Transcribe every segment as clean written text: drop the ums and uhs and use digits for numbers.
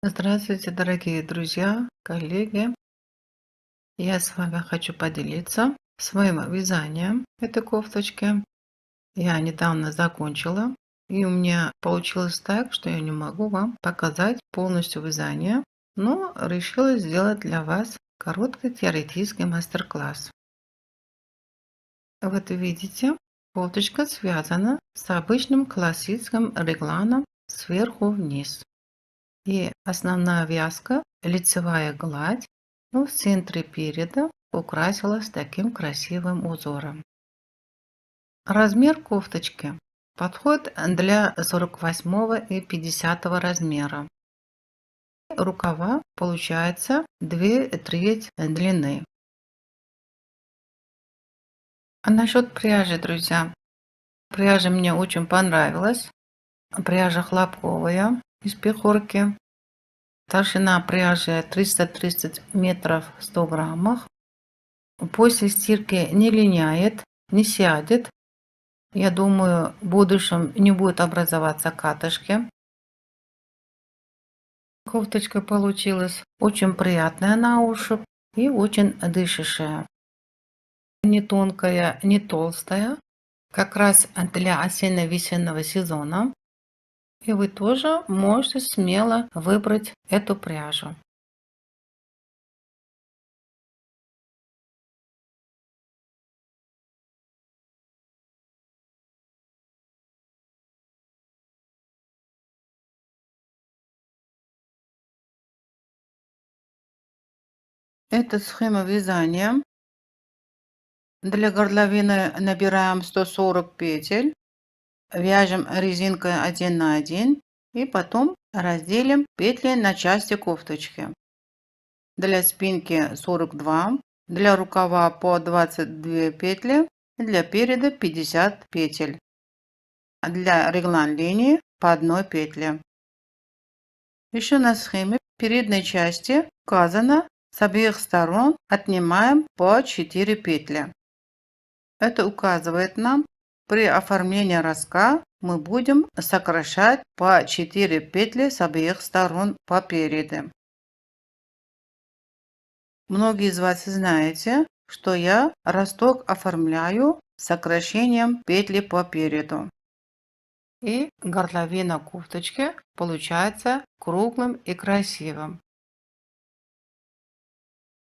Здравствуйте, дорогие друзья, коллеги. Я с вами хочу поделиться своим вязанием этой кофточки. Я недавно закончила, и у меня получилось так, что я не могу вам показать полностью вязание, но решила сделать для вас короткий теоретический мастер-класс. Вот видите, кофточка связана с обычным классическим регланом сверху вниз. И основная вязка, лицевая гладь, но в центре переда украсилась таким красивым узором. Размер кофточки подходит для 48 и 50 размера. Рукава получается 2 треть длины. А насчет пряжи, друзья. Пряжа мне очень понравилась. Пряжа хлопковая из пехорки. Толщина пряжи 330 метров в 100 граммах. После стирки не линяет, не сядет. Я думаю, в будущем не будет образоваться катышки. Кофточка получилась очень приятная на ощупь и очень дышащая. Не тонкая, не толстая. Как раз для осенне-весеннего сезона. И вы тоже можете смело выбрать эту пряжу. Это схема вязания. Для горловины набираем 140 петель. Вяжем резинкой 1 на 1 и потом разделим петли на части кофточки. Для спинки 42, для рукава по 22 петли, для переда 50 петель. Для реглан линии по 1 петле. Еще на схеме передней части указано, с обеих сторон отнимаем по 4 петли. Это указывает нам, при оформлении ростка мы будем сокращать по 4 петли с обеих сторон по переду. Многие из вас знаете, что я росток оформляю сокращением петли по переду. И горловина кофточки получается круглым и красивым.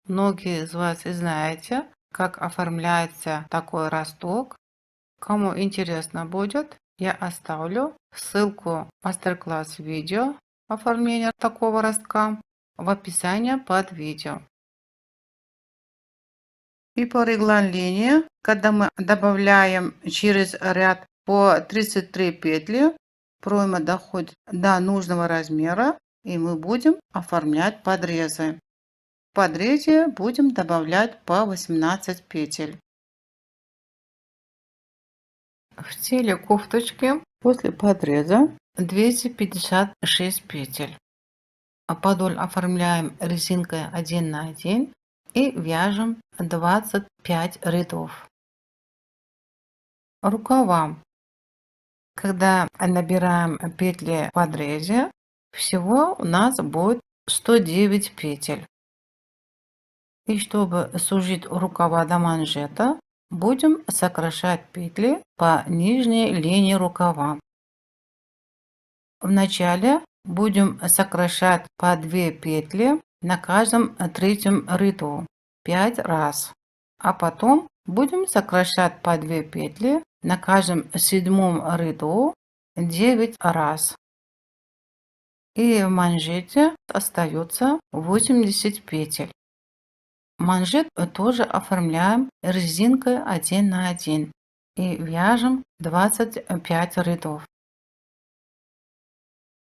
Многие из вас знаете, как оформляется такой росток. Кому интересно будет, я оставлю ссылку мастер-класс видео оформления такого ростка в описании под видео. И по реглан линии, когда мы добавляем через ряд по 33 петли, пройма доходит до нужного размера, и мы будем оформлять подрезы. В подрезе будем добавлять по 18 петель. В теле кофточки после подреза 256 петель. А подол оформляем резинкой 1 на 1 и вяжем 25 рядов. Рукава. Когда набираем петли в подрезе, всего у нас будет 109 петель. И чтобы сужить рукава до манжета, будем сокращать петли по нижней линии рукава. Вначале будем сокращать по 2 петли на каждом третьем ряду 5 раз, а потом будем сокращать по 2 петли на каждом седьмом ряду 9 раз. И в манжете остается 80 петель. Манжет тоже оформляем резинкой 1 на 1 и вяжем 25 рядов.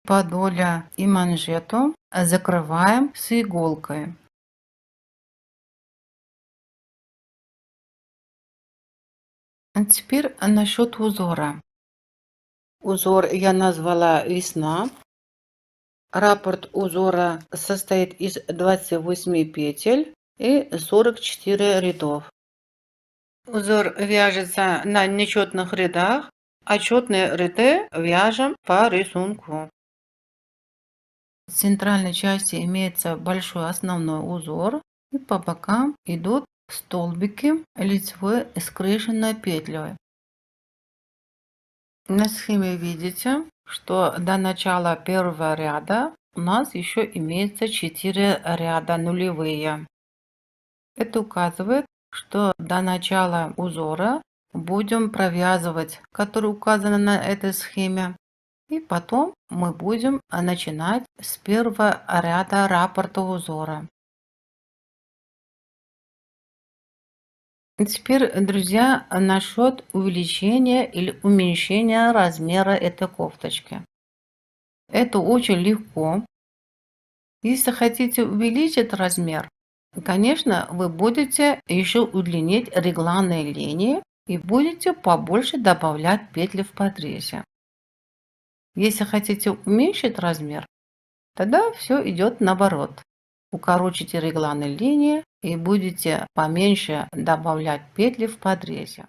Подоля и манжету закрываем с иголкой. А теперь насчет узора. Узор я назвала «Весна». Раппорт узора состоит из 28 петель и 44 рядов. Узор вяжется на нечетных рядах, а четные ряды вяжем по рисунку. В центральной части имеется большой основной узор, и по бокам идут столбики лицевой скрещенной петлей. На схеме видите, что до начала первого ряда у нас еще имеется 4 ряда нулевые. Это указывает, что до начала узора будем провязывать, который указан на этой схеме. И потом мы будем начинать с первого ряда раппорта узора. Теперь, друзья, насчет увеличения или уменьшения размера этой кофточки. Это очень легко. Если хотите увеличить размер, конечно, вы будете еще удлинить регланные линии и будете побольше добавлять петли в подрезе. Если хотите уменьшить размер, тогда все идет наоборот. Укорочите регланы линии и будете поменьше добавлять петли в подрезе.